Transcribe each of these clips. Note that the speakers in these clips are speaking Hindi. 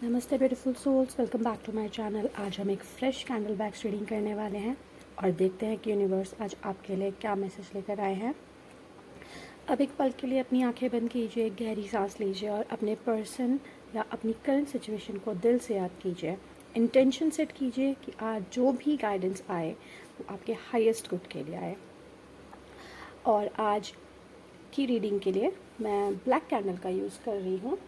नमस्ते beautiful souls, welcome back to my channel. आज हम एक फ्रेश कैंडल वैक्स रीडिंग करने वाले हैं और देखते हैं कि यूनिवर्स आज आपके लिए क्या मैसेज लेकर आए हैं। अब एक पल के लिए अपनी आंखें बंद कीजिए, गहरी सांस लीजिए और अपने पर्सन या अपनी करंट सिचुएशन को दिल से याद कीजिए। इंटेंशन सेट कीजिए कि आज जो भी गाइडेंस आए वो आपके हाईएस्ट गुड के लिए आए। और आज की रीडिंग के लिए मैं ब्लैक कैंडल का यूज़ कर रही हूँ।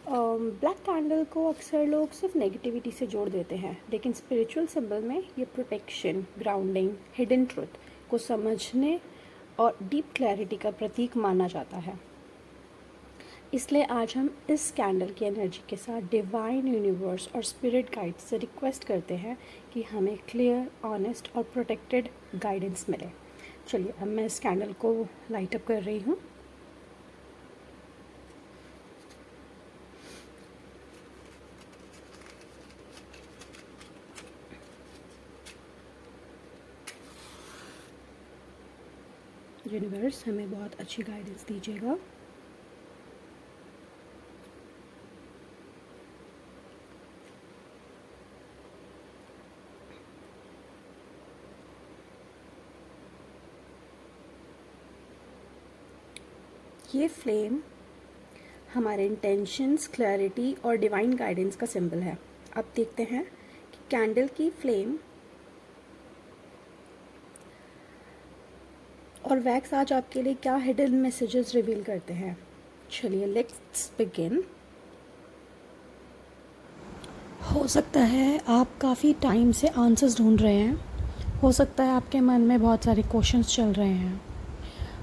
ब्लैक कैंडल को अक्सर लोग सिर्फ नेगेटिविटी से जोड़ देते हैं, लेकिन स्पिरिचुअल सिंबल में ये प्रोटेक्शन, ग्राउंडिंग, हिडन ट्रुथ को समझने और डीप क्लैरिटी का प्रतीक माना जाता है। इसलिए आज हम इस कैंडल की एनर्जी के साथ डिवाइन यूनिवर्स और स्पिरिट गाइड से रिक्वेस्ट करते हैं कि हमें क्लियर, ऑनेस्ट और प्रोटेक्टेड गाइडेंस मिले। चलिए अब मैं इस कैंडल को लाइट अप कर रही हूँ। यूनिवर्स हमें बहुत अच्छी गाइडेंस दीजिएगा। ये फ्लेम हमारे इंटेंशंस, क्लैरिटी और डिवाइन गाइडेंस का सिंबल है। अब देखते हैं कि कैंडल की फ्लेम और वैक्स आज आपके लिए क्या हिडन मैसेजेस रिवील करते हैं। चलिए लेट्स बिगिन। हो सकता है आप काफ़ी टाइम से आंसर्स ढूंढ रहे हैं। हो सकता है आपके मन में बहुत सारे क्वेश्चंस चल रहे हैं।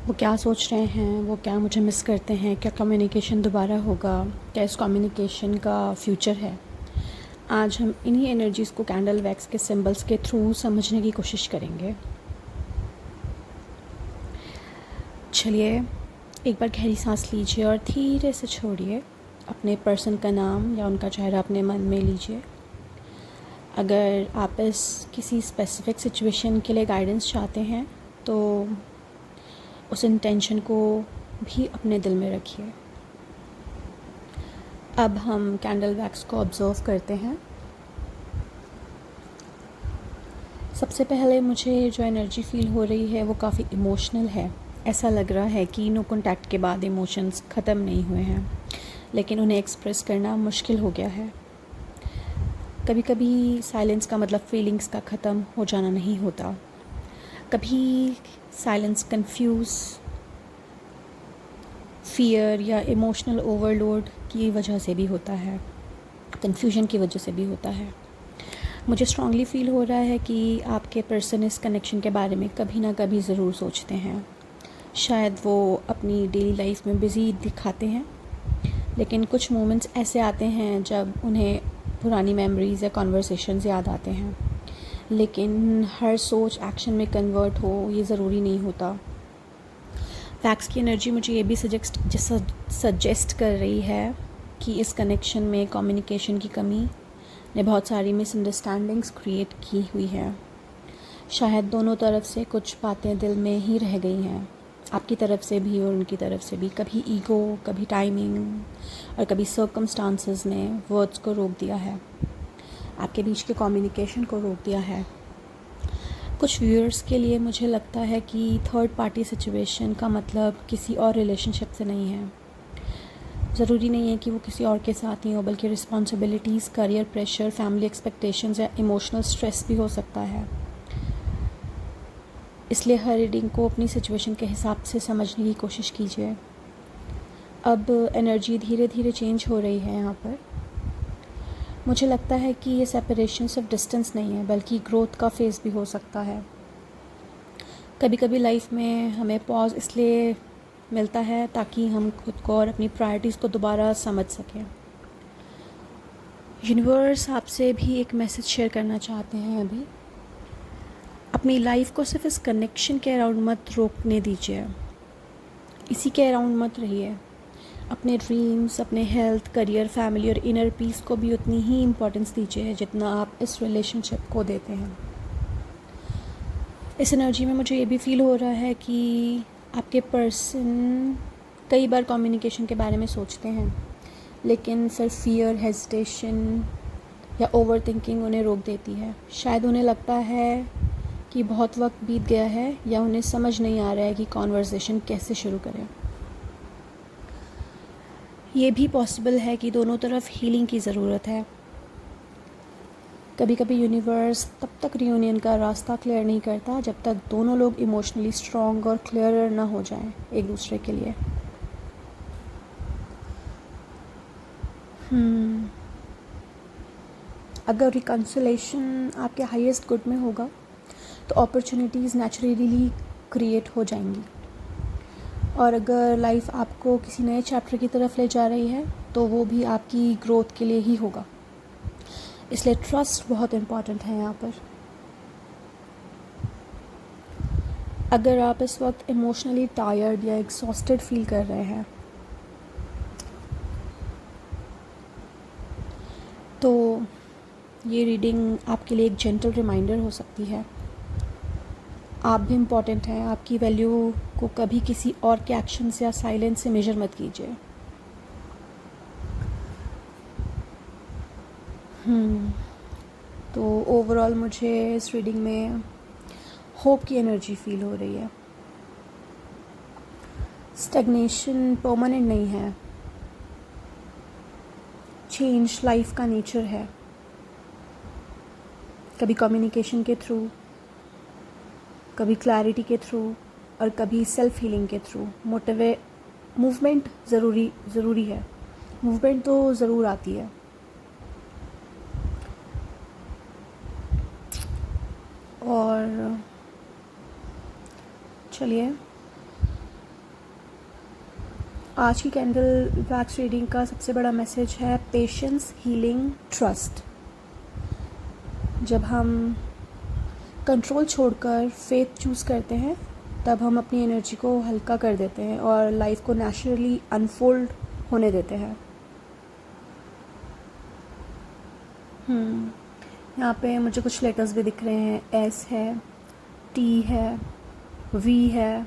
वो क्या सोच रहे हैं, वो क्या मुझे मिस करते हैं, क्या कम्युनिकेशन दोबारा होगा, क्या इस कम्युनिकेशन का फ्यूचर है। आज हम इन्हीं एनर्जीज़ को कैंडल वैक्स के सिंबल्स के थ्रू समझने की कोशिश करेंगे। चलिए एक बार गहरी सांस लीजिए और धीरे से छोड़िए। अपने पर्सन का नाम या उनका चेहरा अपने मन में लीजिए। अगर आप इस किसी स्पेसिफिक सिचुएशन के लिए गाइडेंस चाहते हैं तो उस इंटेंशन को भी अपने दिल में रखिए। अब हम कैंडल वैक्स को ऑब्जर्व करते हैं। सबसे पहले मुझे जो एनर्जी फील हो रही है वो काफ़ी इमोशनल है। ऐसा लग रहा है कि नो कॉन्टैक्ट के बाद इमोशंस ख़त्म नहीं हुए हैं, लेकिन उन्हें एक्सप्रेस करना मुश्किल हो गया है। कभी कभी साइलेंस का मतलब फीलिंग्स का ख़त्म हो जाना नहीं होता। कभी साइलेंस कंफ्यूज, फियर या इमोशनल ओवरलोड की वजह से भी होता है, कन्फ्यूजन की वजह से भी होता है। मुझे स्ट्रांगली फील हो रहा है कि आपके पर्सन इस कनेक्शन के बारे में कभी ना कभी ज़रूर सोचते हैं। शायद वो अपनी डेली लाइफ में बिज़ी दिखाते हैं, लेकिन कुछ मोमेंट्स ऐसे आते हैं जब उन्हें पुरानी मेमोरीज़ या कॉन्वर्सेशंस याद आते हैं। लेकिन हर सोच एक्शन में कन्वर्ट हो ये ज़रूरी नहीं होता। वैक्स की एनर्जी मुझे ये भी सजेस्ट कर रही है कि इस कनेक्शन में कम्युनिकेशन की कमी ने बहुत सारी मिसअंडरस्टैंडिंग्स क्रिएट की हुई है। शायद दोनों तरफ से कुछ बातें दिल में ही रह गई हैं, आपकी तरफ से भी और उनकी तरफ से भी। कभी ईगो, कभी टाइमिंग और कभी सर्कमस्टांसेस ने वर्ड्स को रोक दिया है, आपके बीच के कम्युनिकेशन को रोक दिया है। कुछ व्यूअर्स के लिए मुझे लगता है कि थर्ड पार्टी सिचुएशन का मतलब किसी और रिलेशनशिप से नहीं है। ज़रूरी नहीं है कि वो किसी और के साथ ही हो, बल्कि responsibilities, career pressure, family expectations या इमोशनल स्ट्रेस भी हो सकता है। इसलिए हर रीडिंग को अपनी सिचुएशन के हिसाब से समझने की कोशिश कीजिए। अब एनर्जी धीरे धीरे चेंज हो रही है यहाँ पर। मुझे लगता है कि ये सेपरेशन सिर्फ डिस्टेंस नहीं है, बल्कि ग्रोथ का फेज़ भी हो सकता है। कभी कभी लाइफ में हमें पॉज इसलिए मिलता है ताकि हम खुद को और अपनी प्रायोरिटीज़ को दोबारा समझ सकें। यूनिवर्स आपसे भी एक मैसेज शेयर करना चाहते हैं। अभी अपनी लाइफ को सिर्फ इस कनेक्शन के अराउंड मत रोकने दीजिए, इसी के अराउंड मत रहिए। अपने ड्रीम्स, अपने हेल्थ, करियर, फैमिली और इनर पीस को भी उतनी ही इम्पोर्टेंस दीजिए जितना आप इस रिलेशनशिप को देते हैं। इस एनर्जी में मुझे ये भी फील हो रहा है कि आपके पर्सन कई बार कम्युनिकेशन के बारे में सोचते हैं, लेकिन फिर फियर, हेजिटेशन या ओवर थिंकिंग उन्हें रोक देती है। शायद उन्हें लगता है कि बहुत वक्त बीत गया है, या उन्हें समझ नहीं आ रहा है कि कॉन्वर्सेशन कैसे शुरू करें। ये भी पॉसिबल है कि दोनों तरफ हीलिंग की ज़रूरत है। कभी कभी यूनिवर्स तब तक रियूनियन का रास्ता क्लियर नहीं करता जब तक दोनों लोग इमोशनली स्ट्रॉन्ग और क्लियरर ना हो जाएं एक दूसरे के लिए। अगर रिकन्सिलेशन आपके हाईएस्ट गुड में होगा तो अपॉर्चुनिटीज़ नेचुरली क्रिएट हो जाएंगी, और अगर लाइफ आपको किसी नए चैप्टर की तरफ ले जा रही है तो वो भी आपकी ग्रोथ के लिए ही होगा। इसलिए ट्रस्ट बहुत इम्पॉर्टेंट है यहाँ पर। अगर आप इस वक्त इमोशनली टायर्ड या एग्जॉस्टेड फील कर रहे हैं तो ये रीडिंग आपके लिए एक जेंटल रिमाइंडर हो सकती है। आप भी इम्पॉर्टेंट हैं। आपकी वैल्यू को कभी किसी और के एक्शंस या साइलेंस से मेजर मत कीजिए। तो ओवरऑल मुझे इस रीडिंग में होप की एनर्जी फील हो रही है। स्टैग्नेशन परमानेंट नहीं है। चेंज लाइफ का नेचर है, कभी कम्युनिकेशन के थ्रू, कभी क्लैरिटी के थ्रू, और कभी सेल्फ हीलिंग के थ्रू। मूवमेंट ज़रूरी है। मूवमेंट तो ज़रूर आती है। और चलिए, आज की कैंडल वैक्स रीडिंग का सबसे बड़ा मैसेज है पेशेंस, हीलिंग, ट्रस्ट। जब हम कंट्रोल छोड़कर फेथ चूज़ करते हैं तब हम अपनी एनर्जी को हल्का कर देते हैं और लाइफ को नेचुरली अनफोल्ड होने देते हैं। यहाँ पे मुझे कुछ लेटर्स भी दिख रहे हैं। एस है, टी है, वी है,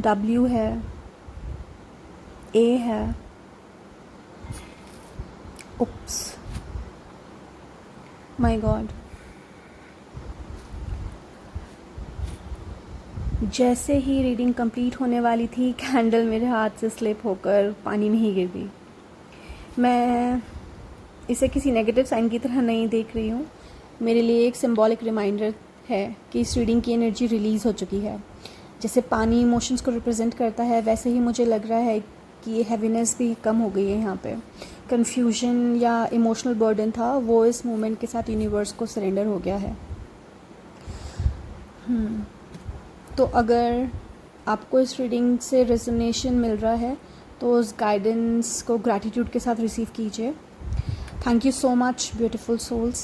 डब्ल्यू है, ए है, उप्स, माय गॉड। जैसे ही रीडिंग कंप्लीट होने वाली थी, कैंडल मेरे हाथ से स्लिप होकर पानी में ही गिर गई। मैं इसे किसी नेगेटिव साइन की तरह नहीं देख रही हूँ। मेरे लिए एक सिंबॉलिक रिमाइंडर है कि इस रीडिंग की एनर्जी रिलीज़ हो चुकी है। जैसे पानी इमोशंस को रिप्रेजेंट करता है, वैसे ही मुझे लग रहा है कि ये हैवीनेस भी कम हो गई है। यहाँ पे कन्फ्यूजन या इमोशनल बर्डन था, वो इस मोमेंट के साथ यूनिवर्स को सरेंडर हो गया है। तो अगर आपको इस रीडिंग से रेजोनेशन मिल रहा है तो उस गाइडेंस को ग्रैटिट्यूड के साथ रिसीव कीजिए। Thank you so much beautiful souls.